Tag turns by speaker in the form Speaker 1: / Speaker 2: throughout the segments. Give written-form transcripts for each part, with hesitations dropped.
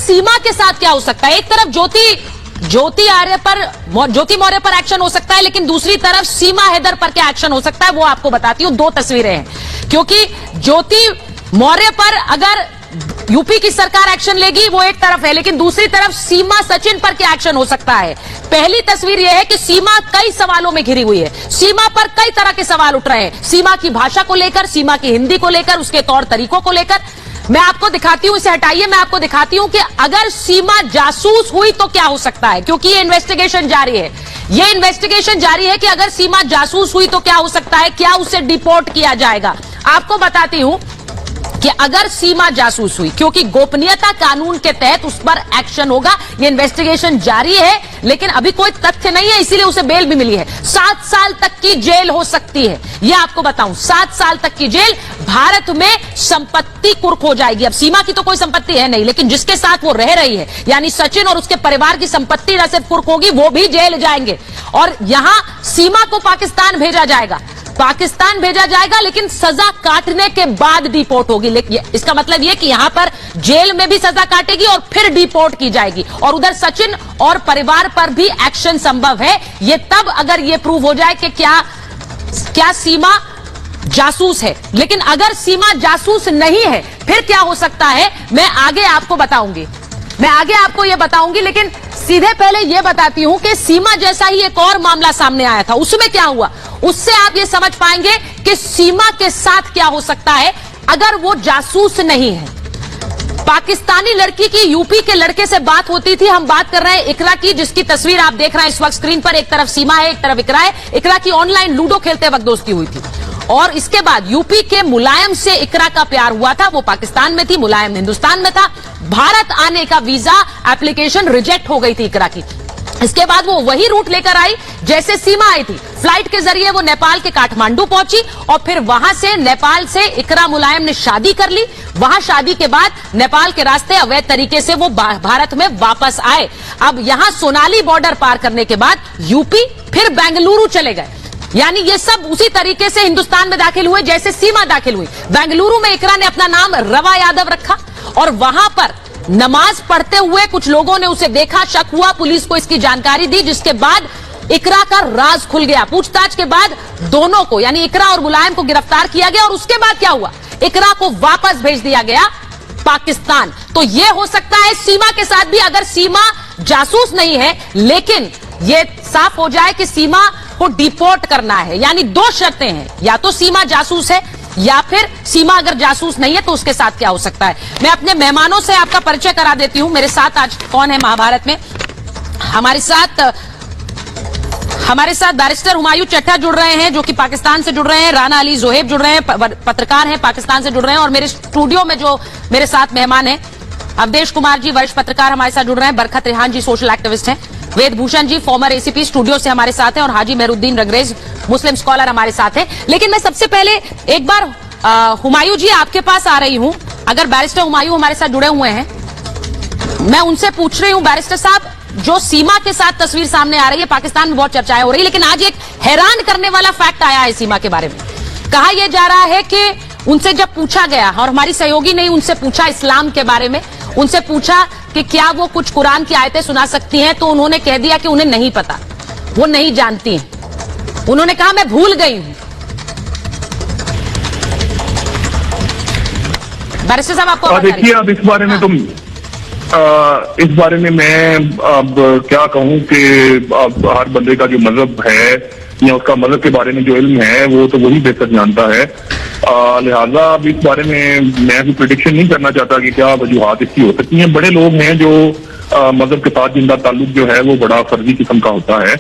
Speaker 1: सीमा के साथ क्या हो सकता है? एक तरफ ज्योति मौर्य पर एक्शन हो सकता है, लेकिन दूसरी तरफ सीमा हैदर पर क्या एक्शन हो सकता है वो आपको बताती हूं। दो तस्वीरें हैं, क्योंकि ज्योति मौर्य पर अगर यूपी की सरकार एक्शन लेगी वो एक तरफ है, लेकिन दूसरी तरफ सीमा सचिन पर क्या एक्शन हो सकता है। पहली तस्वीर यह है कि सीमा कई सवालों में घिरी हुई है, सीमा पर कई तरह के सवाल उठ रहे हैं, सीमा की भाषा को लेकर, सीमा की हिंदी को लेकर, उसके तौर तरीकों को लेकर। मैं आपको दिखाती हूं, इसे हटाइए, मैं आपको दिखाती हूं कि अगर सीमा जासूस हुई तो क्या हो सकता है, क्योंकि ये इन्वेस्टिगेशन जारी है। ये इन्वेस्टिगेशन जारी है कि अगर सीमा जासूस हुई तो क्या हो सकता है, क्या उसे डिपोर्ट किया जाएगा। आपको बताती हूं कि अगर सीमा जासूस हुई, क्योंकि गोपनीयता कानून के तहत उस पर एक्शन होगा, ये इन्वेस्टिगेशन जारी है, लेकिन अभी कोई तथ्य नहीं है, इसीलिए उसे बेल भी मिली है। 7 साल तक की जेल हो सकती है, ये आपको बताऊं, 7 साल तक की जेल। भारत में संपत्ति कुर्क हो जाएगी। अब सीमा की तो कोई संपत्ति है नहीं, लेकिन जिसके साथ वो रह रही है, यानी सचिन और उसके परिवार की संपत्ति न सिर्फ कुर्क होगी, वो भी जेल जाएंगे। और यहां सीमा को पाकिस्तान भेजा जाएगा, लेकिन सजा काटने के बाद डिपोर्ट होगी। लेकिन इसका मतलब यह कि यहां पर जेल में भी सजा काटेगी और फिर डिपोर्ट की जाएगी, और उधर सचिन और परिवार पर भी एक्शन संभव है। यह तब अगर यह प्रूव हो जाए कि क्या सीमा जासूस है। लेकिन अगर सीमा जासूस नहीं है फिर क्या हो सकता है, मैं आगे आपको बताऊंगी, लेकिन सीधे पहले यह बताती हूं कि सीमा जैसा ही एक और मामला सामने आया था, उसमें क्या हुआ, उससे आप ये समझ पाएंगे कि सीमा के साथ क्या हो सकता है अगर वो जासूस नहीं है। पाकिस्तानी लड़की की यूपी के लड़के से बात होती थी। हम बात कर रहे हैं इकरा की, जिसकी तस्वीर आप देख रहे हैं इस वक्त स्क्रीन पर। एक तरफ सीमा है, एक तरफ इकरा है। इकरा की ऑनलाइन लूडो खेलते वक्त दोस्ती हुई थी, और इसके बाद यूपी के मुलायम से इकरा का प्यार हुआ था। वो पाकिस्तान में थी, मुलायम हिंदुस्तान में था। भारत आने का वीजा एप्लीकेशन रिजेक्ट हो गई थी इकरा की। इसके बाद वो वही रूट लेकर आई जैसे सीमा आई थी। फ्लाइट के जरिए वो नेपाल के काठमांडू पहुंची, और फिर वहां से नेपाल से इकरा मुलायम ने शादी कर ली। वहां शादी के बाद नेपाल के रास्ते अवैध तरीके से वो भारत में वापस आए। अब यहां सोनाली बॉर्डर पार करने के बाद यूपी, फिर बेंगलुरु चले गए। यानी ये सब उसी तरीके से हिंदुस्तान में दाखिल हुए जैसे सीमा दाखिल हुई। बेंगलुरु में इकरा ने अपना नाम रवा यादव रखा, और वहां पर नमाज पढ़ते हुए कुछ लोगों ने उसे देखा, शक हुआ, पुलिस को इसकी जानकारी दी, जिसके बाद इकरा का राज खुल गया। पूछताछ के बाद दोनों को, यानी इकरा और मुलायम को गिरफ्तार किया गया, और उसके बाद क्या हुआ, इकरा को वापस भेज दिया गया पाकिस्तान। तो यह हो सकता है सीमा के साथ भी, अगर सीमा जासूस नहीं है, लेकिन यह साफ हो जाए कि सीमा को डिपोर्ट करना है। यानी दो शर्तें हैं, या तो सीमा जासूस है, या फिर सीमा अगर जासूस नहीं है तो उसके साथ क्या हो सकता है। मैं अपने मेहमानों से आपका परिचय करा देती हूं। मेरे साथ आज कौन है महाभारत में, हमारे साथ बैरिस्टर हुमायूं चड्ढा जुड़ रहे हैं, जो कि पाकिस्तान से जुड़ रहे हैं। राना अली जोहेब जुड़ रहे हैं, पत्रकार हैं, पाकिस्तान से जुड़ रहे हैं। और मेरे स्टूडियो में जो मेरे साथ मेहमान हैं, अवधेश कुमार जी वरिष्ठ पत्रकार हमारे साथ जुड़ रहे हैं, बरखत रेहान जी सोशल एक्टिविस्ट हैं, वेद Bhushan ji farmer ACP studio से हमारे साथ हैं, और हाजी मेहरुद्दीन रंगरेज मुस्लिम स्कॉलर हमारे साथ हैं। लेकिन मैं सबसे पहले एक बार हुमायूं जी आपके पास आ रही हूं। अगर बैरिस्टर हुमायूं हमारे साथ जुड़े हुए हैं, मैं उनसे पूछ रही हूं, बैरिस्टर साहब, जो सीमा के साथ तस्वीर सामने आ रही है, पाकिस्तान में बहुत चर्चाएं हो रही है, लेकिन आज एक हैरान करने वाला फैक्ट आया है सीमा के बारे में। कहा यह जा रहा है कि उनसे जब पूछा गया, और हमारी सहयोगी ने उनसे पूछा इस्लाम के बारे में, उनसे पूछा कि क्या वो कुछ कुरान की आयतें सुना सकती हैं, तो उन्होंने कह दिया कि उन्हें नहीं पता, वो नहीं जानती हैं। उन्होंने कहा मैं भूल गई हूं। बैरिस्टर साहब आपको
Speaker 2: देखिए, अब इस बारे में मैं अब क्या कहूं कि अब हर बंदे का जो मजहब है या उसका मजहब के बारे में जो इल्म है वो तो वही बेहतर जानता है। लिहाजा अब इस बारे में मैं भी प्रेडिक्शन नहीं करना चाहता कि क्या वजूहात इसकी हो सकती हैं। बड़े लोग हैं जो मजहब के साथ जिनका ताल्लुक जो है वो बड़ा फर्जी किस्म का होता है,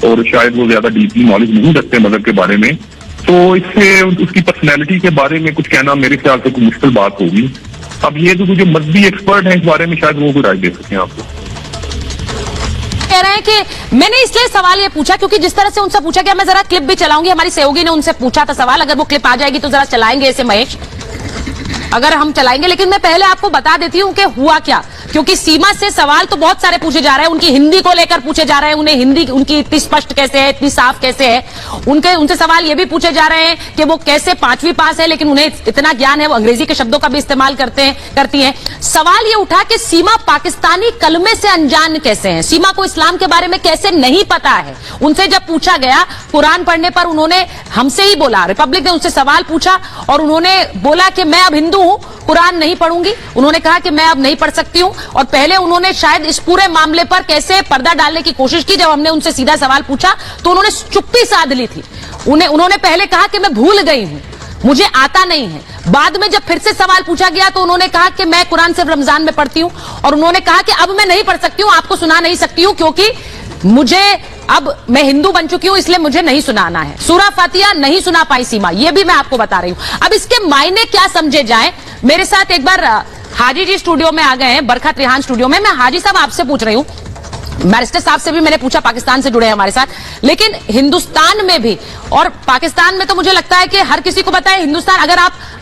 Speaker 2: और शायद वो ज्यादा डीपली नॉलेज नहीं रखते मजहब के बारे में, तो इससे उसकी पर्सनैलिटी के बारे में कुछ कहना मेरे ख्याल से कोई मुश्किल बात होगी। अब ये जो मजहबी एक्सपर्ट हैं इस बारे में शायद वो कोई राय दे सकें आपको।
Speaker 1: कह रहे हैं कि मैंने इसलिए सवाल ये पूछा क्योंकि जिस तरह से उनसे पूछा गया, मैं जरा क्लिप भी चलाऊंगी, हमारी सहयोगी ने उनसे पूछा था सवाल, अगर वो क्लिप आ जाएगी तो जरा चलाएंगे इसे महेश, अगर हम चलाएंगे। लेकिन मैं पहले आपको बता देती हूं कि हुआ क्या। क्योंकि सीमा से सवाल तो बहुत सारे पूछे जा रहे हैं, उनकी हिंदी को लेकर पूछे जा रहे हैं, उन्हें हिंदी उनकी इतनी स्पष्ट कैसे है, इतनी साफ कैसे है। उनसे सवाल ये भी पूछे जा रहे हैं कि वो कैसे 5वीं पास है लेकिन उन्हें इतना ज्ञान है, वो अंग्रेजी के शब्दों का भी इस्तेमाल करती हैं। सवाल ये उठा कि सीमा पाकिस्तानी कलमे से अनजान कैसे है, सीमा को इस्लाम के बारे में कैसे नहीं पता है। उनसे जब पूछा गया कुरान पढ़ने पर, उन्होंने हमसे ही बोला, रिपब्लिक ने उनसे सवाल पूछा और उन्होंने बोला कि मैं अब हिंदू हूं, कुरान नहीं पढ़ूंगी। उन्होंने कहा कि मैं अब नहीं पढ़ सकती हूं। और पहले उन्होंने शायद इस पूरे मामले पर कैसे पर्दा डालने की कोशिश की। जब हमने उनसे सीधा सवाल पूछा तो उन्होंने चुप्पी साध ली थी। उन्होंने पहले कहा कि मैं भूल गई हूं, मुझे आता नहीं है। बाद में जब फिर से सवाल पूछा गया तो उन्होंने कहा कि मैं कुरान सिर्फ रमजान में पढ़ती हूं। और उन्होंने कहा कि अब मैं नहीं पढ़ सकती हूं, आपको सुना नहीं सकती हूं, क्योंकि मुझे अब मैं हिंदू बन चुकी हूं, इसलिए मुझे नहीं सुनाना है। सूरा फातिहा नहीं सुना पाई सीमा, ये भी मैं आपको बता रही हूं। अब इसके मायने क्या समझे जाए। मेरे साथ एक बार हाजी जी स्टूडियो में आ गए हैं, बरखत रिहान स्टूडियो में। मैं हाजी साहब आपसे पूछ रही हूं, बैरिस्टर साहब से भी मैंने पूछा, पाकिस्तान से जुड़े हैं हमारे साथ, लेकिन हिंदुस्तान में भी और पाकिस्तान में तो मुझे लगता है कि हर किसी को पता है, हिंदुस्तान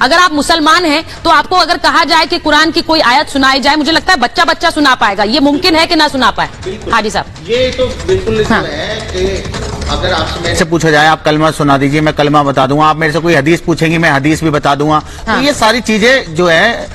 Speaker 1: अगर आप मुसलमान हैं तो आपको अगर कहा जाए कि कुरान की कोई आयत सुनाई जाए, मुझे लगता है बच्चा बच्चा सुना पाएगा। ये मुमकिन है कि ना सुना पाए? हाजी साहब,
Speaker 3: ये तो बिल्कुल
Speaker 1: हाँ।
Speaker 3: है कि अगर आपसे मेरे से पूछा जाए आप कलमा सुना दीजिए, मैं कलमा बता दूंगा। आप मेरे से कोई हदीस पूछेंगी, मैं हदीस भी बता दूंगा।
Speaker 1: हाँ।
Speaker 3: तो ये सारी चीजें जो है,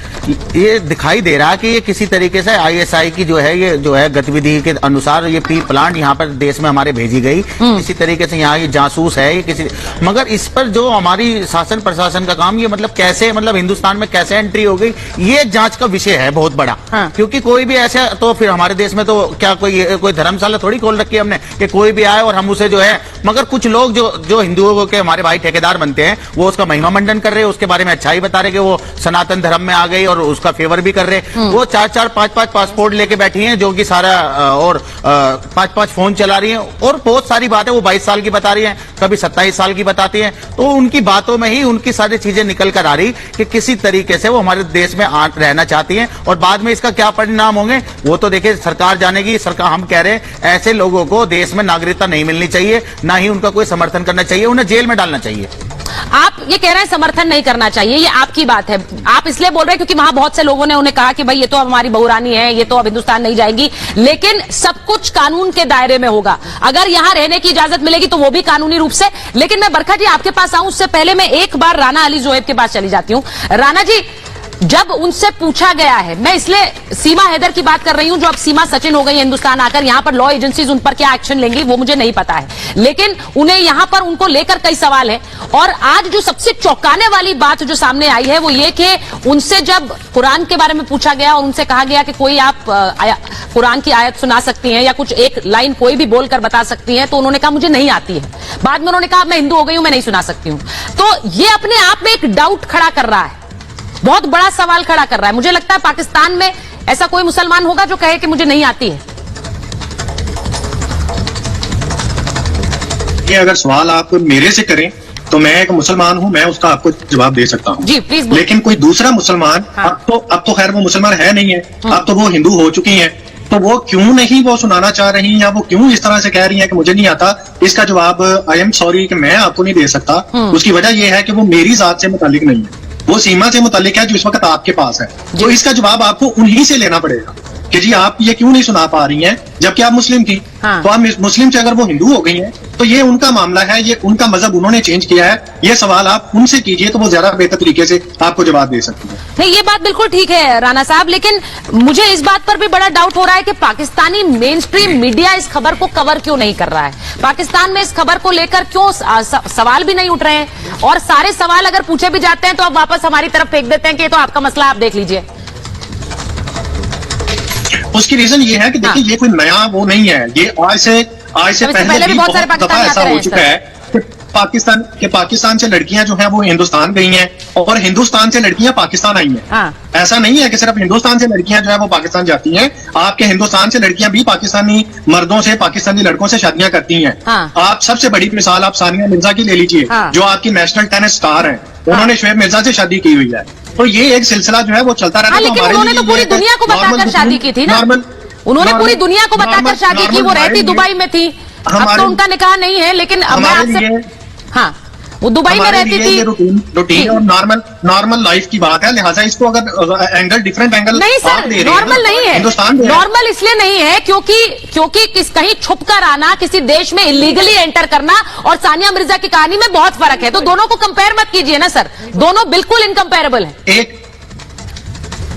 Speaker 3: ये दिखाई दे रहा है कि ये किसी तरीके से आईएसआई की जो है, ये जो है गतिविधि के अनुसार ये प्री प्लान यहाँ पर देश में हमारे भेजी गई। किसी तरीके से यहाँ ये जासूस है, ये किसी, मगर इस पर जो हमारी शासन प्रशासन का काम, ये मतलब कैसे, मतलब हिंदुस्तान में कैसे एंट्री हो गई, ये जांच का विषय है बहुत बड़ा।
Speaker 1: हाँ।
Speaker 3: क्योंकि कोई भी ऐसा, तो फिर हमारे देश में तो क्या कोई धर्मशाला थोड़ी खोल रखी है हमने कि कोई भी आए और हम उसे जो है, मगर कुछ लोग जो हिंदुओं के हमारे भाई ठेकेदार बनते हैं, वो उसका महिमा मंडन कर रहे हैं, उसके बारे में अच्छाई बता रहे कि वो सनातन धर्म में आ गई और उसका फेवर भी कर रहे। वो 4-4, 5-5 पासपोर्ट लेके बैठी हैं, जो कि सारा और 5-5 फोन चला रही हैं और बहुत सारी बातें वो 22 साल की बता रही हैं, कभी 27 साल की बताती हैं। तो उनकी बातों में ही उनकी सारी चीजें निकल कर आ रही कि किसी तरीके से वो हमारे देश में रहना चाहती हैं और बाद में इसका क्या परिणाम होंगे वो तो देखिए सरकार जानेगी। सरकार, हम कह रहे हैं ऐसे लोगों को देश में नागरिकता नहीं मिलनी चाहिए, ना ही उनका कोई समर्थन करना चाहिए, उन्हें जेल में डालना चाहिए।
Speaker 1: आप ये कह रहे हैं समर्थन नहीं करना चाहिए, ये आपकी बात है। आप इसलिए बोल रहे हैं क्योंकि वहां बहुत से लोगों ने उन्हें कहा कि भाई ये तो हमारी बहुरानी है, ये तो अब हिंदुस्तान नहीं जाएगी। लेकिन सब कुछ कानून के दायरे में होगा। अगर यहां रहने की इजाजत मिलेगी तो वो भी कानूनी रूप से। लेकिन मैं बरखा जी आपके पास आऊं उससे पहले मैं एक बार राना अली जोएब के पास चली जाती हूं। राना जी, जब उनसे पूछा गया है, मैं इसलिए सीमा हैदर की बात कर रही हूं, जो अब सीमा सचिन हो गई हिंदुस्तान आकर, यहां पर लॉ एजेंसीज उन पर क्या एक्शन लेंगी वो मुझे नहीं पता है, लेकिन उन्हें यहां पर उनको लेकर कई सवाल है। और आज जो सबसे चौंकाने वाली बात जो सामने आई है वो ये कि उनसे जब कुरान के बारे में पूछा गया और उनसे कहा गया कि कोई आप कुरान की आयत सुना सकती हैं या कुछ एक लाइन कोई भी बोलकर बता सकती हैं, तो उन्होंने कहा मुझे नहीं आती है। बाद में उन्होंने कहा मैं हिंदू हो गई हूं, मैं नहीं सुना सकती हूं। तो ये अपने आप में एक डाउट खड़ा कर रहा है, बहुत बड़ा सवाल खड़ा कर रहा है। मुझे लगता है पाकिस्तान में ऐसा कोई मुसलमान होगा जो कहे कि मुझे नहीं आती है।
Speaker 4: ये अगर सवाल आप मेरे से करें तो मैं एक मुसलमान हूं, मैं उसका आपको जवाब दे सकता हूं।
Speaker 1: जी प्लीज।
Speaker 4: लेकिन कोई दूसरा मुसलमान,
Speaker 1: हाँ।
Speaker 4: अब तो खैर वो मुसलमान है नहीं है, अब तो वो हिंदू हो चुकी हैं, तो वो क्यों नहीं वो सुनाना चाह रही या वो क्यों इस तरह से कह रही हैं कि मुझे नहीं आता, इसका जवाब आई एम सॉरी कि मैं आपको नहीं दे सकता। उसकी वजह यह है कि वो मेरी जात से मुतालिक नहीं है, वो सीमा से मुतालिक है जो इस वक्त आपके पास है। तो इसका जवाब आपको उन्हीं से लेना पड़ेगा कि जी आप ये क्यों नहीं सुना पा रही हैं जबकि आप मुस्लिम थी।
Speaker 1: हाँ।
Speaker 4: तो आप मुस्लिम से अगर वो हिंदू हो गई हैं तो ये उनका मामला है, ये उनका मजहब उन्होंने चेंज किया है। ये सवाल आप उनसे कीजिए तो वो ज्यादा बेहतर तरीके से आपको जवाब दे सकती है।
Speaker 1: नहीं, ये बात बिल्कुल ठीक है राना साहब, लेकिन मुझे इस बात पर भी बड़ा डाउट हो रहा है कि पाकिस्तानी मेन स्ट्रीम मीडिया इस खबर को कवर क्यों नहीं कर रहा है। पाकिस्तान में इस खबर को लेकर क्यों सवाल भी नहीं उठ रहे हैं, और सारे सवाल अगर पूछे भी जाते हैं तो आप वापस हमारी तरफ फेंक देते हैं कि ये तो आपका मसला, आप देख लीजिए।
Speaker 4: उसकी रीजन ये है कि देखिए ये कोई नया वो नहीं है, ये आज से पहले भी बहुत दफा ऐसा हो चुका है कि पाकिस्तान से लड़कियां जो हैं वो हिंदुस्तान गई हैं और हिंदुस्तान से लड़कियां पाकिस्तान आई हैं।
Speaker 1: हाँ।
Speaker 4: ऐसा नहीं है कि सिर्फ हिंदुस्तान से लड़कियां जो है वो पाकिस्तान जाती हैं, आपके हिंदुस्तान से लड़कियां भी पाकिस्तानी मर्दों से, पाकिस्तानी लड़कों से शादियां करती हैं।
Speaker 1: हाँ।
Speaker 4: आप सबसे बड़ी मिसाल आप सानिया मिर्जा की ले लीजिए।
Speaker 1: हाँ।
Speaker 4: जो आपकी नेशनल टेनिस स्टार है, उन्होंने शुएब मिर्जा से शादी की हुई है। तो ये एक सिलसिला जो है वो चलता रहता है।
Speaker 1: लेकिन उन्होंने तो पूरी दुनिया को बताकर शादी की थी ना, उन्होंने पूरी दुनिया को बताकर शादी की। वो रहती दुबई में थी, अब तो उनका निकाह नहीं है। लेकिन मैं आपसे, हाँ, वो दुबई में रहती थी।
Speaker 4: रूटीन और नॉर्मल लाइफ की बात है, लिहाजा इसको अगर एंगल डिफरेंट एंगल
Speaker 1: नहीं सर, नॉर्मल नहीं है।
Speaker 4: हिंदुस्तान
Speaker 1: नॉर्मल इसलिए नहीं है क्योंकि कहीं छुप कर आना, किसी देश में इलीगली एंटर करना और सानिया मिर्जा की कहानी में बहुत फर्क है। तो दोनों को कंपेयर मत कीजिए ना सर, दोनों बिल्कुल इनकंपेरेबल है।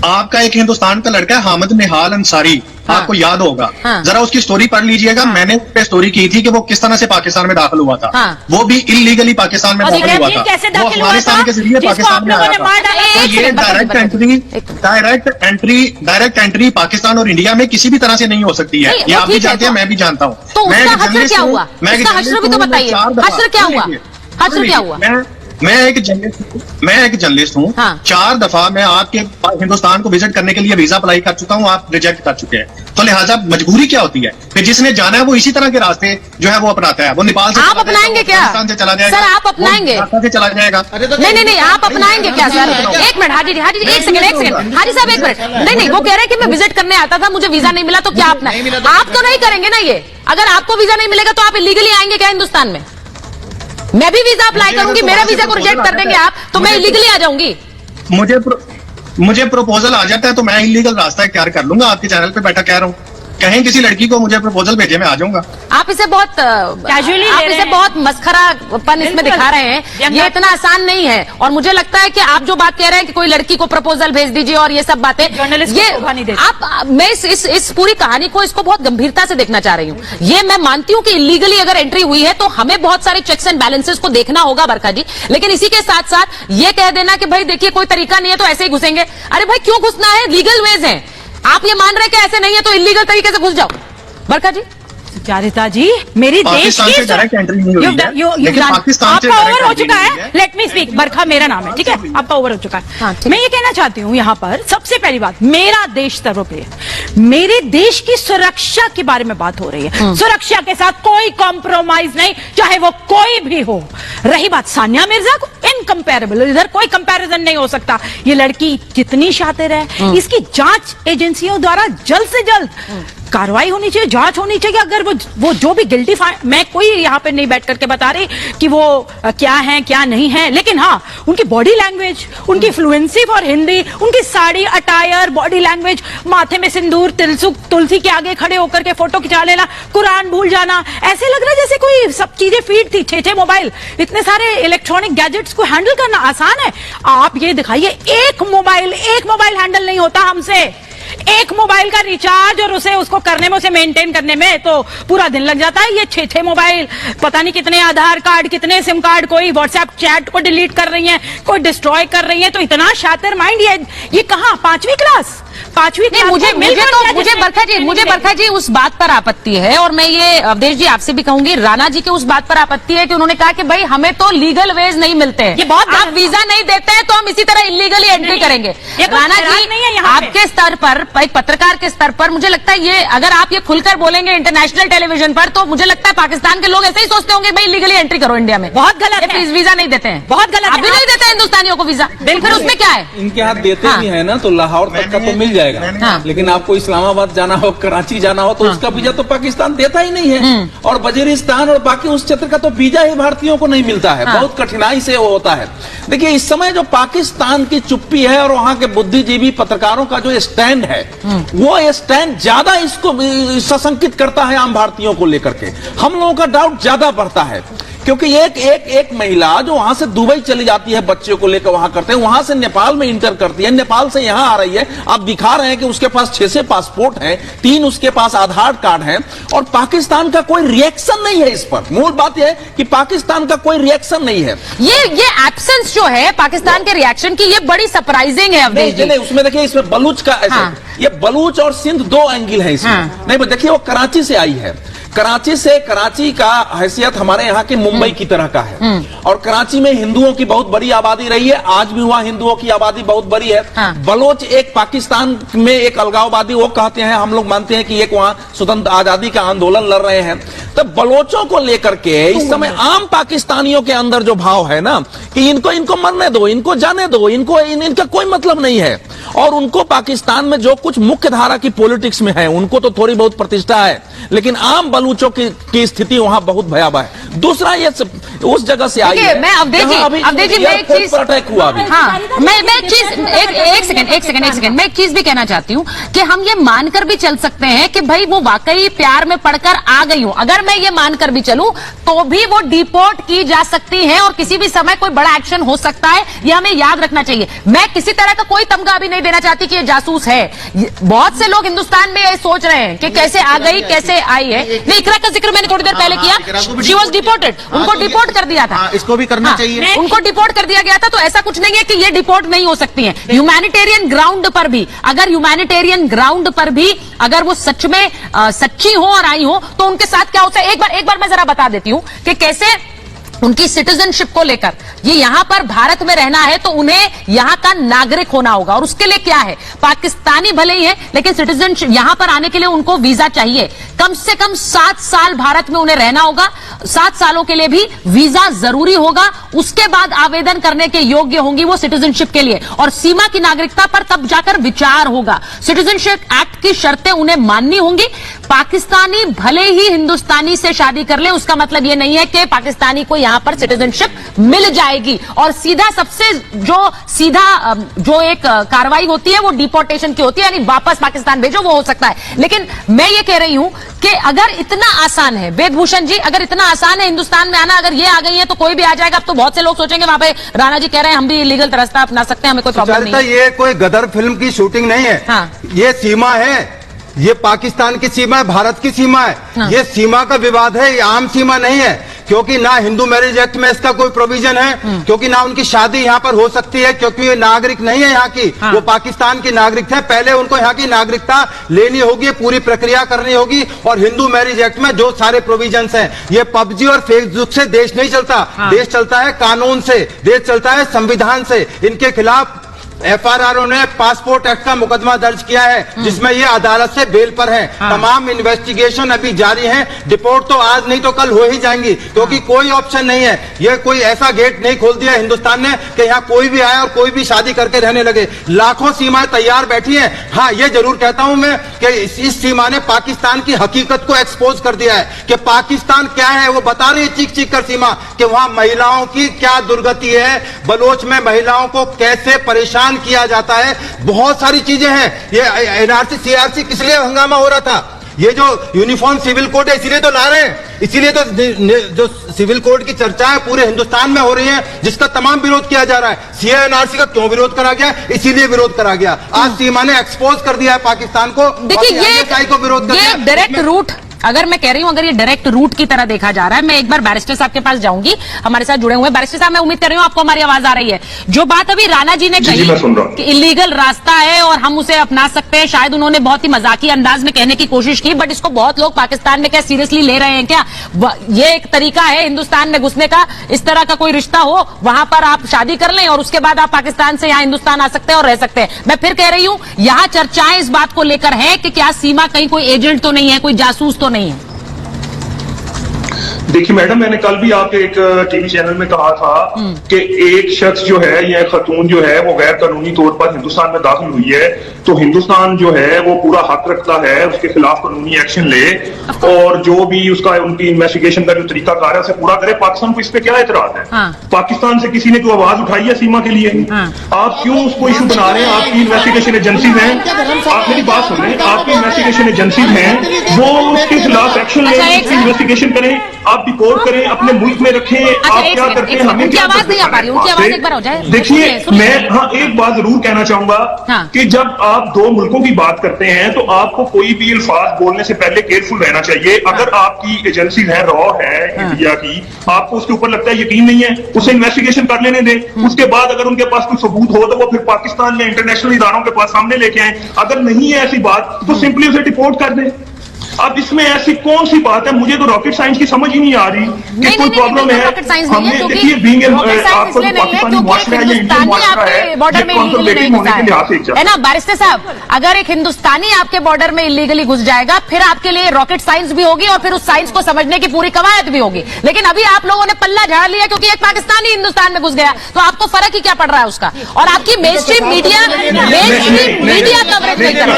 Speaker 4: आपका एक हिंदुस्तान का लड़का है हामिद निहाल अंसारी, आपको याद होगा। जरा उसकी स्टोरी पढ़ लीजिएगा। मैंने उस पे स्टोरी की थी कि वो किस तरह से पाकिस्तान में दाखिल हुआ था। वो भी इलीगली पाकिस्तान में दाखिल हुआ था, वो अफगानिस्तान के जरिए पाकिस्तान में आया था। ये डायरेक्ट एंट्री पाकिस्तान और इंडिया में किसी भी तरह से नहीं हो सकती है। ये आप भी जानते हैं, मैं भी जानता हूँ।
Speaker 1: तो उसका हश्र क्या हुआ? उसका हश्र भी तो बताइए, हश्र क्या हुआ? हश्र क्या हुआ?
Speaker 4: मैं एक जर्नलिस्ट हूँ। 4 दफा मैं आपके हिंदुस्तान को विजिट करने के लिए वीजा अप्लाई कर चुका हूँ, आप रिजेक्ट कर चुके हैं। तो लिहाजा मजबूरी क्या होती है? फिर जिसने जाना है वो इसी तरह के रास्ते जो है वो अपनाता है। वो नेपाल से
Speaker 1: आप अपनाएंगे क्या?
Speaker 4: पाकिस्तान से चला जाएगा
Speaker 1: सर, आप अपनाएंगे?
Speaker 4: से चला जाएगा।
Speaker 1: नहीं, आप अपनाएंगे क्या सर? एक मिनट हाजी जी, एक सेकंड हाजी साहब, एक मिनट। नहीं, वो कह रहे हैं कि मैं विजिट करने आता था, मुझे वीजा नहीं मिला, तो क्या अपना? आप तो नहीं करेंगे ना ये। अगर आपको वीजा नहीं मिलेगा तो आप इलीगली आएंगे क्या हिंदुस्तान में? मैं भी वीजा अप्लाई करूंगी, मेरा वीजा को रिजेक्ट कर देंगे आप, तो मैं इलीगली आ जाऊंगी।
Speaker 4: मुझे प्रपोजल आ जाता है तो मैं इलीगल रास्ता इख्तियार कर लूंगा। आपके चैनल पे बैठा कह रहा हूँ, कहीं किसी लड़की को मुझे प्रपोजल भेजे, मैं आ जाऊंगा।
Speaker 1: आप इसे बहुत कैजुअली, आप इसे बहुत मस्खरापन इसमें दिखा रहे हैं। ये इतना आसान नहीं है। और मुझे लगता है कि आप जो बात कह रहे हैं कि कोई लड़की को प्रपोजल भेज दीजिए और ये सब बातें, ये आप, मैं इस पूरी कहानी को, इसको बहुत गंभीरता से देखना चाह रही हूँ। ये मैं मानती हूँ कि इलीगली अगर एंट्री हुई है तो हमें बहुत सारे चेक्स एंड बैलेंसेस को देखना होगा बरखा जी। लेकिन इसी के साथ साथ ये कह देना कि भाई देखिए कोई तरीका नहीं है तो ऐसे ही घुसेंगे, अरे भाई क्यों घुसना है? लीगल वेज है। आप ये मान रहे हैं कि ऐसे नहीं है तो इलीगल तरीके से घुस जाओ। बरखा जी,
Speaker 5: सुचारिता जी, मेरी देश की
Speaker 4: डायरेक्ट एंट्री नहीं हुई है,
Speaker 5: आपका ओवर हो चुका है। Let me speak. बरखा मेरा नाम है, ठीक है? आपका ओवर हो चुका है। मैं ये कहना चाहती हूँ यहाँ पर सबसे पहली बात, मेरा देश सर्वोपरि, मेरे देश की सुरक्षा के बारे में बात हो रही है। सुरक्षा के साथ कोई कॉम्प्रोमाइज नहीं, चाहे वो कोई भी हो। रही बात सानिया मिर्जा को, इनकंपेरेबल, इधर कोई कंपैरिजन नहीं हो सकता। ये लड़की कितनी शातिर है, इसकी जांच एजेंसियों द्वारा जल्द से जल्द कार्रवाई होनी चाहिए, जांच होनी चाहिए। अगर वो जो भी गिल्टी, मैं कोई यहाँ पे नहीं बैठ करके बता रही कि वो क्या है क्या नहीं है, लेकिन हाँ उनकी बॉडी लैंग्वेज, उनकी फ्लुएंसी फॉर हिंदी, उनकी साड़ी, अटायर, बॉडी लैंग्वेज, माथे में सिंदूर, तुलसी के आगे खड़े होकर के फोटो खिंचा लेना, कुरान भूल जाना, ऐसे लग रहा है जैसे कोई सब चीजें फीड थी। 6 मोबाइल, इतने सारे इलेक्ट्रॉनिक गैजेट्स को हैंडल करना आसान है? आप ये दिखाइए, एक मोबाइल हैंडल नहीं होता हमसे। एक मोबाइल का रिचार्ज और उसको करने में, उसे मेंटेन करने में तो पूरा दिन लग जाता है। ये 6 मोबाइल, पता नहीं कितने आधार कार्ड, कितने सिम कार्ड, कोई व्हाट्सएप चैट को डिलीट कर रही हैं, कोई डिस्ट्रॉय कर रही हैं। तो इतना शातिर माइंड, ये कहाँ 5वीं क्लास?
Speaker 1: मुझे बरखा जी उस बात पर आपत्ति है, और मैं ये अवधेश जी आपसे भी कहूंगी, राणा जी के उस बात पर आपत्ति है कि उन्होंने कहा कि भाई हमें तो लीगल वेज नहीं मिलते हैं,
Speaker 5: ये बहुत
Speaker 1: आप वीजा नहीं देते हैं तो हम इसी तरह इलीगली एंट्री करेंगे। राणा जी, आपके स्तर पर, एक पत्रकार के स्तर पर, मुझे लगता है ये अगर आप ये खुलकर बोलेंगे इंटरनेशनल टेलीविजन पर, तो मुझे लगता है पाकिस्तान के लोग ऐसे ही सोचते होंगे भाई लीगली एंट्री करो इंडिया में।
Speaker 5: बहुत गलत है,
Speaker 1: वीजा नहीं देते हैं,
Speaker 5: बहुत गलत।
Speaker 1: अभी नहीं देते हिंदुस्तानियों को वीजा, बिल्कुल। उसमें क्या है?
Speaker 6: इनके हाथ देते भी है ना, तो लाहौर तक का तो मिल जाएगा, लेकिन आपको इस्लामाबाद जाना हो, कराची जाना हो, तो उसका वीजा तो पाकिस्तान देता ही नहीं है। और वजीरिस्तान और बाकी उस क्षेत्र का तो वीजा ही भारतीयों को नहीं मिलता है। बहुत कठिनाई से वो होता है। देखिए इस समय जो पाकिस्तान की चुप्पी है और वहां के बुद्धिजीवी पत्रकारों का जो स्टैंड है, वो स्टैंड ज्यादा इसको सशंकित करता है आम भारतीयों को लेकर के। हम लोगों का डाउट ज्यादा बढ़ता है, क्योंकि एक महिला जो वहां से दुबई चली जाती है, बच्चे को लेकर वहां करते हैं, वहां से नेपाल में इंटर करती है, नेपाल से यहां आ रही है, आप दिखा रहे हैं कि उसके पास 6 पासपोर्ट हैं, 3 उसके पास आधार कार्ड हैं, और पाकिस्तान का कोई रिएक्शन नहीं है इस पर। मूल बात यह है कि पाकिस्तान का कोई रिएक्शन नहीं है। ये
Speaker 1: एब्सेंस जो है पाकिस्तान के रिएक्शन की, ये बड़ी सरप्राइजिंग है।
Speaker 6: नहीं, उसमें देखिए, इसमें बलूच का ऐसा, ये बलूच और सिंध 2 एंगल है इसमें। नहीं, देखिए वो कराची से आई है, कराची का हैसियत हमारे यहाँ के मुंबई की तरह का है, और कराची में हिंदुओं की बहुत बड़ी आबादी रही है, आज भी वहाँ हिंदुओं की आबादी बहुत बड़ी है। बलोच एक पाकिस्तान में एक अलगाववादी, वो कहते हैं, हम लोग मानते हैं कि एक वहाँ स्वतंत्र आजादी का आंदोलन लड़ रहे हैं। तो बलोचों को लेकर के इस समय आम पाकिस्तानियों के अंदर जो भाव है ना कि इनको मरने दो, इनको जाने दो, इनका कोई मतलब नहीं है। और उनको पाकिस्तान में जो कुछ मुख्य धारा की पॉलिटिक्स में है, उनको तो थोड़ी बहुत प्रतिष्ठा है, लेकिन आम बलूचों की स्थिति वहां बहुत भयावह है। दूसरा ये उस जगह से आई है,
Speaker 1: मैं अवधेश जी मैं एक चीज
Speaker 6: अटैक हुआ अभी।
Speaker 1: हाँ, मैं एक चीज एक सेकंड मैं एक चीज भी कहना चाहती हूँ कि हम ये मानकर भी चल सकते हैं कि भाई वो वाकई प्यार में पड़कर आ गई हूं। अगर मैं ये मानकर भी चलूं तो भी वो डिपोर्ट की जा सकती है और किसी भी समय कोई बड़ा एक्शन हो सकता है, ये हमें याद रखना चाहिए। मैं किसी तरह का कोई तमगा भी नहीं देना चाहती कि ये जासूस है। बहुत से लोग हिंदुस्तान में ये सोच रहे हैं कि कैसे आ गई, कैसे आई है। नहीं, इकरा का जिक्र मैंने थोड़ी देर पहले किया, शी वॉज डिपोर्टेड, उनको डिपोर्ट कर दिया था।
Speaker 3: इसको भी करना चाहिए,
Speaker 1: उनको डिपोर्ट कर दिया गया था। तो ऐसा कुछ नहीं है कि ये डिपोर्ट नहीं हो सकती है। ह्यूमैनिटेरियन ग्राउंड पर भी, अगर ह्यूमैनिटेरियन ग्राउंड पर भी अगर वो सच में सच्ची हो और आई हो तो उनके साथ क्या होता है। एक बार मैं जरा बता देती हूं कि कैसे उनकी सिटीजनशिप को लेकर, ये यहां पर भारत में रहना है तो उन्हें यहां का नागरिक होना होगा। और उसके लिए क्या है, पाकिस्तानी भले ही है लेकिन सिटीजनशिप, यहां पर आने के लिए उनको वीजा चाहिए। कम से कम 7 साल भारत में उन्हें रहना होगा। 7 सालों के लिए भी वीजा जरूरी होगा। उसके बाद आवेदन करने के योग्य होंगी वो सिटीजनशिप के लिए। और सीमा की नागरिकता पर तब जाकर विचार होगा। सिटीजनशिप एक्ट की शर्तें उन्हें माननी होंगी। पाकिस्तानी भले ही हिंदुस्तानी से शादी कर ले, उसका मतलब यह नहीं है कि पाकिस्तानी को यहां पर सिटीजनशिप मिल जाएगी। और सीधा सबसे जो एक कार्रवाई होती है वो डिपोर्टेशन की होती है, यानी वापस पाकिस्तान भेजो, वो हो सकता है। लेकिन मैं ये कह रही हूं कि अगर इतना आसान है, वेदभूषण जी, अगर इतना आसान है हिंदुस्तान में आना, अगर ये आ गई है तो कोई भी आ जाएगा। अब तो बहुत से लोग सोचेंगे वहां पे राणा जी कह रहे हैं हम भी इलीगल रास्ता अपना सकते हैं, हमें कोई प्रॉब्लम नहीं है।
Speaker 7: ये कोई गदर फिल्म की शूटिंग नहीं है।
Speaker 1: हाँ।
Speaker 7: ये सीमा है, ये पाकिस्तान की सीमा है, भारत की सीमा है।
Speaker 1: हाँ।
Speaker 7: ये सीमा का विवाद है, ये आम सीमा नहीं है। क्योंकि ना हिंदू मैरिज एक्ट में इसका कोई प्रोविजन है, क्योंकि ना उनकी शादी यहाँ पर हो सकती है, क्योंकि ये नागरिक नहीं है यहाँ की।
Speaker 1: हाँ।
Speaker 7: वो पाकिस्तान की नागरिक है, पहले उनको यहाँ की नागरिकता लेनी होगी, पूरी प्रक्रिया करनी होगी। और हिंदू मैरिज एक्ट में जो सारे प्रोविजंस हैं, ये पबजी और फेसबुक से देश नहीं चलता।
Speaker 1: हाँ।
Speaker 7: देश चलता है कानून से, देश चलता है संविधान से। इनके खिलाफ FRRO ने पासपोर्ट एक्ट का मुकदमा दर्ज किया है, जिसमें ये अदालत से बेल पर है।
Speaker 1: हाँ।
Speaker 7: तमाम इन्वेस्टिगेशन अभी जारी है। डिपोर्ट तो आज नहीं तो कल हो ही जाएंगी, क्योंकि कोई ऑप्शन नहीं है। ये कोई ऐसा गेट नहीं खोल दिया हिंदुस्तान ने कि यहाँ कोई भी आए और कोई भी शादी करके रहने लगे। लाखों सीमाएं तैयार बैठी हैं। हाँ, ये जरूर कहता हूं मैं कि इस सीमा ने पाकिस्तान की हकीकत को एक्सपोज कर दिया है कि पाकिस्तान क्या है। वो बता रही है चीख चीख कर सीमा कि वहां महिलाओं की क्या दुर्गति है, बलोच में महिलाओं को कैसे परेशान किया जाता है। बहुत सारी चीजें हैं। ये NRC CRC किस लिए हंगामा हो रहा था? ये जो यूनिफॉर्म सिविल कोड है इसीलिए तो ला रहे हैं, इसीलिए तो जो सिविल कोड की चर्चा है पूरे हिंदुस्तान में हो रही है, जिसका तमाम विरोध किया जा रहा है। CA/NRC का क्यों विरोध करा गया? इसीलिए विरोध करा गया। आज सीमा ने एक्सपोज कर दिया है पाकिस्तान को।
Speaker 1: देखिए ये डायरेक्ट रूट, अगर मैं कह रही हूं अगर ये डायरेक्ट रूट की तरह देखा जा रहा है। मैं एक बार बैरिस्टर साहब के पास जाऊंगी, हमारे साथ जुड़े हुए हैं। बैरिस्टर साहब, मैं उम्मीद कर रही हूं आपको हमारी आवाज आ रही है। जो बात अभी राणा जी ने कही कि इलीगल रास्ता है और हम उसे अपना सकते हैं, शायद उन्होंने बहुत ही मजाकी अंदाज में कहने की कोशिश की, बट इसको बहुत लोग पाकिस्तान में क्या सीरियसली ले रहे हैं क्या? ये एक तरीका है हिंदुस्तान में घुसने का। इस तरह का कोई रिश्ता हो, वहां पर आप शादी कर लें और उसके बाद आप पाकिस्तान से यहाँ हिंदुस्तान आ सकते हैं और रह सकते हैं। मैं फिर कह रही हूं, यहां चर्चाएं इस बात को लेकर है कि क्या सीमा कहीं कोई एजेंट तो नहीं है, कोई जासूस तो नहीं है।
Speaker 2: देखिए मैडम, मैंने कल भी आपके एक टीवी चैनल में कहा था कि एक शख्स जो है या खातून जो है वो गैर कानूनी तौर पर हिंदुस्तान में दाखिल हुई है, तो हिंदुस्तान जो है वो पूरा हक रखता है उसके खिलाफ कानूनी एक्शन ले और जो भी उसका उनकी इन्वेस्टिगेशन का जो तरीकाकार है उसे पूरा करे। पाकिस्तान को इस पे क्या एतराज है?
Speaker 1: हाँ।
Speaker 2: पाकिस्तान से किसी ने कोई आवाज उठाई है सीमा के लिए?
Speaker 1: हाँ।
Speaker 2: आप क्यों उसको इशू बना रहे हैं? आपकी इन्वेस्टिगेशन एजेंसीज हैं, आप मेरी बात सुन लें, आपकी इन्वेस्टिगेशन एजेंसीज हैं, वो उसके खिलाफ एक्शन ले, उसकी इन्वेस्टिगेशन करें, आप डिपोर्ट करें, अपने मुल्क में रखें। आप क्या करते हैं? हमें क्या
Speaker 1: आवाज नहीं आ पा रही, उनकी आवाज एक बार हो जाए।
Speaker 2: देखिए, मैं एक बात जरूर कहना चाहूंगा कि जब आप दो मुल्कों की बात करते हैं तो आपको कोई भी अल्फाज बोलने से पहले केयरफुल रहना चाहिए। अगर आपकी एजेंसी है, रॉ है इंडिया की, आपको उसके ऊपर लगता है यकीन नहीं है, उसे इन्वेस्टिगेशन कर लेने दें। उसके बाद अगर उनके पास कोई सबूत हो तो वो फिर पाकिस्तान या इंटरनेशनल इदारों के पास सामने लेके आए। अगर नहीं है ऐसी बात तो सिंपली उसे डिपोर्ट कर दें। अब इसमें ऐसी कौन सी बात है? मुझे तो रॉकेट साइंस की समझ ही नहीं आ रही कि कोई प्रॉब्लम है। हमने देखिए बीइंग आपको पाकिस्तानी माशरा या इंडियन माशरा है, बॉर्डर में कंजर्वेटिव होने के लिहाज से
Speaker 1: है ना बैरिस्टर साहब, अगर एक हिंदुस्तानी आपके बॉर्डर में इलीगली घुस जाएगा फिर आपके लिए रॉकेट साइंस भी होगी और फिर उस साइंस को समझने की पूरी कवायद भी होगी। लेकिन अभी आप लोगों ने पल्ला झाड़ लिया क्योंकि एक पाकिस्तानी हिंदुस्तान में घुस गया, तो आपको फर्क ही क्या पड़ रहा है उसका? और आपकी मेन स्ट्रीम मीडिया कवरेज नहीं कर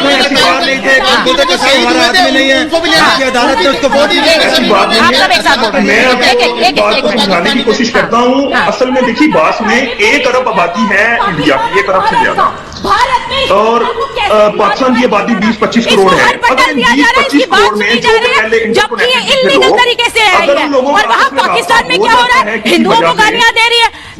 Speaker 1: रही है।
Speaker 3: इनको भी लेना
Speaker 7: की अदालत ने उसको वोट ही
Speaker 2: ऐसी बात नहीं
Speaker 1: आप सब एक साथ बोल रहे हैं।
Speaker 2: मैं बात को समझाने की कोशिश करता हूँ। असल में देखिए, बात में 1 अरब आबादी है इंडिया की, 1 अरब से ज्यादा,
Speaker 5: भारत में
Speaker 2: और पाकिस्तान की आबादी 20-25 करोड़ है। अगर 20-25 करोड़ में जो पहले
Speaker 5: जबकि ये इल्लीगल तरीके से आई है, और वहाँ पाकिस्तान में क्या हो रहा है, हिंदुओं को गालियां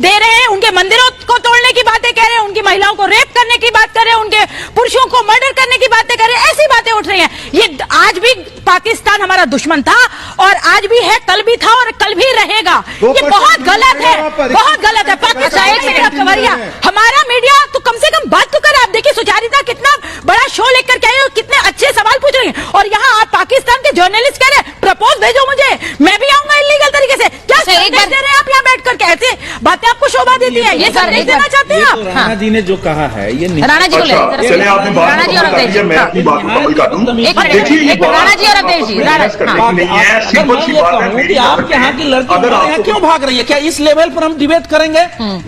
Speaker 5: दे रहे हैं, उनके मंदिरों को तोड़ने की बातें कह रहे हैं, उनकी महिलाओं को रेप करने की बात कर रहे हैं, उनके पुरुषों को मर्डर करने की बातें कर रहे हैं, ऐसी बातें उठ रही हैं। ये आज भी पाकिस्तान हमारा दुश्मन था, और आज भी है, कल भी था, और कल भी रहेगा। ये बहुत गलत है, बहुत गलत है। पाकिस्तान हमारा मीडिया तो कम से कम बात तो करे। आप देखिए सुचारिता कितना बड़ा शो लेकर के आई, कितने अच्छे सवाल पूछ रही हैं, और यहाँ आप पाकिस्तान के जर्नलिस्ट कह रहे हैं प्रपोज भेजो मुझे, मैं भी आऊंगा इलीगल तरीके से। क्या एक बार दे रहे हैं आप यहाँ बैठ करके? ऐसे बातें आपको शोभा देती है, ये संदेश देना चाहते हैं आप?
Speaker 6: राणा जी ने जो कहा है ये
Speaker 1: राणा जी को ले,
Speaker 2: चले आपने बात कर दी है, मैं अपनी बात मुकम्मल कर दूं। देखिए,
Speaker 1: राणा जी और अवधेश जी,
Speaker 2: नहीं है, सिंपल सी बात है मेरी।
Speaker 6: आपके यहाँ की लड़की क्यों भाग रही है? क्या इस लेवल पर हम डिबेट करेंगे?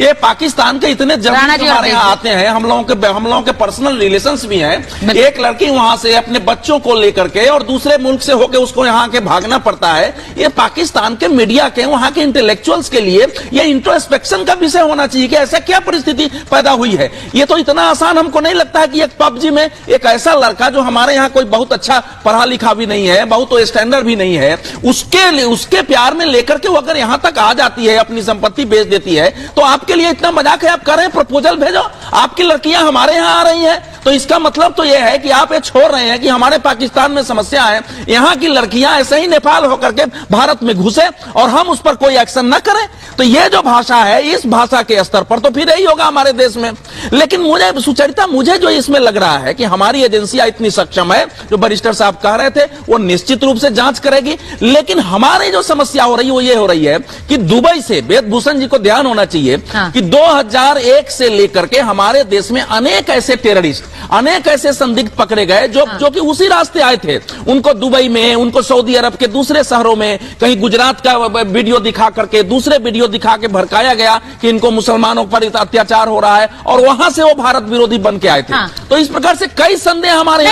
Speaker 6: ये पाकिस्तान के इतने जर्नलिस्ट हमारे यहाँ आते हैं, हम लोगों के पर्सनल रिलेशंस भी हैं। एक लड़की वहां से अपने बच्चों को लेकर के और दूसरे मुल्क से होकर उसको यहाँ के भागना पड़ता है। ये पाकिस्तान के मीडिया के, वहां के इंटेलेक्चुअल्स के लिए ये इंट्रोस्पेक्शन का विषय होना चाहिए कि ऐसा क्या परिस्थिति पैदा हुई है। ये तो इतना आसान हमको नहीं लगता है कि एक पबजी में एक ऐसा लड़का जो हमारे यहाँ कोई बहुत अच्छा पढ़ा लिखा भी नहीं है, बहुत स्टैंडर्ड भी नहीं है, उसके प्यार में लेकर के वो अगर यहाँ तक आ जाती है, अपनी संपत्ति बेच देती है, तो आपके लिए इतना मजाक है? आप कर रहे हैं प्रपोजल भेजो, आपकी लड़कियां हमारे यहाँ आ रही हैं, तो इसका मतलब तो यह है कि आप ये छोड़ रहे हैं कि हमारे पाकिस्तान में समस्या है, यहाँ की लड़कियां ऐसे ही नेपाल होकर के भारत में घुसे और हम उस पर कोई एक्शन न करें। तो ये जो भाषा है, इस भाषा के स्तर पर तो फिर यही होगा हमारे देश में। लेकिन मुझे सुचरिता, मुझे जो इसमें लग रहा है कि हमारी एजेंसियां इतनी सक्षम है, जो बैरिस्टर साहब कह रहे थे, वो निश्चित रूप से जांच करेगी। लेकिन हमारी जो समस्या हो रही है वो ये हो रही है कि दुबई से, वेदभूषण जी को ध्यान होना चाहिए कि 2001 से लेकर के हमारे देश में अनेक ऐसे टेररिस्ट, अनेक ऐसे संदिग्ध पकड़े गए जो कि उसी रास्ते आए थे। उनको दुबई में, उनको सऊदी अरब के दूसरे शहरों में, कहीं गुजरात का वीडियो दिखा करके, दूसरे वीडियो दिखा के भड़काया गया कि इनको मुसलमानों पर अत्याचार हो रहा है, और वहां से वो भारत विरोधी बन के आए थे। तो इस प्रकार से कई संदेह हमारे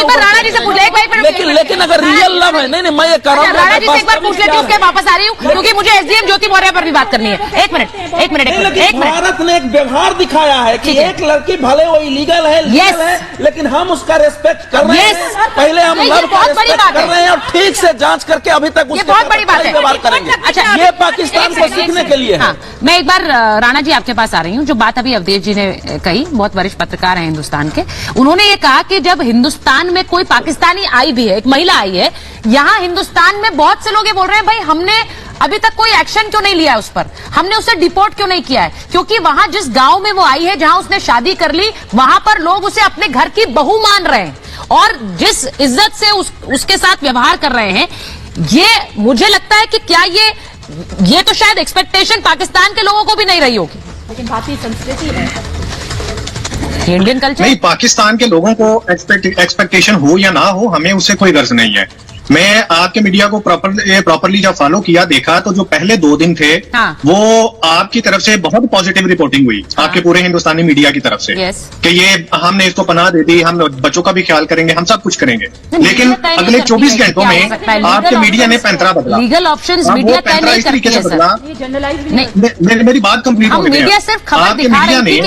Speaker 6: लेकिन अगर रियल लव है, नहीं मैं ये कर रहा हूँ,
Speaker 1: राणा जी से एक बार पूछ लेती हूँ, उसके वापस आ रही हूँ, क्योंकि मुझे एसडीएम ज्योति मौर्य पर भी बात करनी है। एक मिनट।
Speaker 6: भारत ने एक व्यवहार दिखाया है कि एक लड़की भले वो इलीगल है, लेकिन हम उसका रेस्पेक्ट कर रहे हैं। पहले हम लव का रेस्पेक्ट कर रहे हैं और ठीक से जांच करके अभी तक उसके
Speaker 1: बहुत बड़ी बात है,
Speaker 6: व्यवहार करेंगे।
Speaker 1: अच्छा,
Speaker 6: ये पाकिस्तान को सीखने के लिए है।
Speaker 1: मैं एक बार राणा जी आपके पास आ रही हूँ। जो बात अभी अवधेश जी ने कही, बहुत वरिष्ठ पत्रकार हैं हिंदुस्तान के, उन्होंने ये कहा कि जब हिंदुस्तान में कोई पाकिस्तानी आई भी है, एक महिला आई है यहाँ हिंदुस्तान में, बहुत से लोग ये बोल रहे हैं भाई हमने अभी तक कोई एक्शन क्यों नहीं लिया उस पर, हमने उसे डिपोर्ट क्यों नहीं किया है? क्योंकि वहां जिस गांव में वो आई है, जहां उसने शादी कर ली, वहां पर लोग उसे अपने घर की बहू मान रहे हैं, और जिस इज्जत से उसके साथ व्यवहार कर रहे हैं, ये मुझे लगता है कि क्या ये तो शायद एक्सपेक्टेशन पाकिस्तान के लोगों को भी नहीं रही होगी,
Speaker 5: लेकिन भारतीय संस्कृति है,
Speaker 1: इंडियन कल्चर।
Speaker 4: नहीं, पाकिस्तान के लोगों को एक्सपेक्टेशन हो या ना हो, हमें उससे कोई गर्ज नहीं है। मैं आपके मीडिया को प्रॉपरली जब फॉलो किया, देखा, तो जो पहले 2 दिन थे वो आपकी तरफ से बहुत पॉजिटिव रिपोर्टिंग हुई, आपके पूरे हिंदुस्तानी मीडिया की तरफ से, कि ये हमने इसको पनाह दे दी, हम बच्चों का भी ख्याल करेंगे, हम सब कुछ करेंगे। लेकिन अगले 24 घंटों में आपके मीडिया ने पैंतरा बदला।
Speaker 1: लीगल ऑप्शंस मीडिया तय नहीं करती है सर।
Speaker 4: मेरी बात कंप्लीट हो गई। आपके मीडिया ने,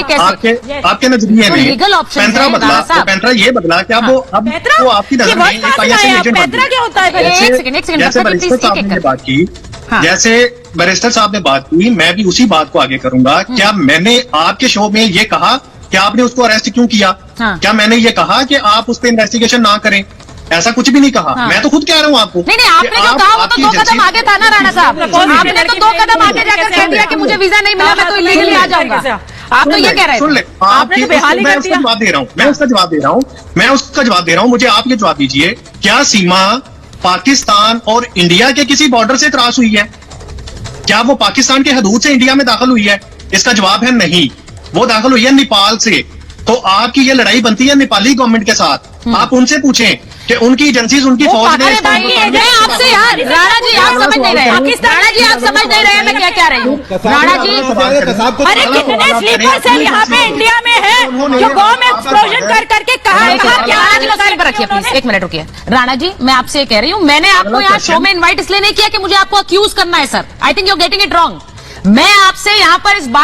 Speaker 4: आपके नजरिए में पैंतरा बदला, तो पैंतरा ये बदला कि अब वो आपकी नजर में जैसे बैरिस्टर साहब ने बात की, जैसे बैरिस्टर साहब ने बात की, मैं भी उसी बात को आगे करूंगा। क्या मैंने आपके शो में ये कहा कि आपने उसको अरेस्ट क्यों किया? क्या मैंने ये कहा कि आप उस पर इन्वेस्टिगेशन ना करें? ऐसा कुछ भी नहीं कहा। मैं तो खुद कह रहा हूँ आपको।
Speaker 1: नहीं, आपने जो कहा वो तो 2 कदम आगे था ना राणा साहब। आपने तो 2 कदम आगे जाकर कह दिया कि मुझे वीजा नहीं मिला, मैं तो इलीगली आ जाऊंगा। आप तो ये कह रहे
Speaker 4: हैं। आपने मैं उसका जवाब दे रहा हूँ, मैं उसका जवाब दे रहा हूँ। मुझे आप ये जवाब दीजिए, क्या सीमा पाकिस्तान और इंडिया के किसी बॉर्डर से क्रॉस हुई है? क्या वो पाकिस्तान के हदूद से इंडिया में दाखिल हुई है? इसका जवाब है नहीं, वो दाखिल हुई है नेपाल से। तो आपकी ये लड़ाई बनती है नेपाली गवर्नमेंट के साथ। आप उनसे पूछें कि उनकी एजेंसीज, उनकी फौज ने
Speaker 1: आपसे यार राणा जी आप समझ नहीं रहे, राणा जी आप समझ नहीं रहे मैं क्या कह रही हूँ। राणा जी,
Speaker 5: अरे कितने स्लीपर सेल यहाँ पे इंडिया में है जो बॉम्ब एक्सप्लोजन कर करके कहा क्या
Speaker 1: रखिए प्लीज, एक मिनट रुकिए। राणा जी, मैं आपसे ये कह रही हूँ, मैंने आपको यहाँ शो में इन्वाइट इसलिए नहीं किया कि मुझे आपको अक्यूज करना है sir. I think you are getting it wrong. मैं आपसे यहाँ पर इस बात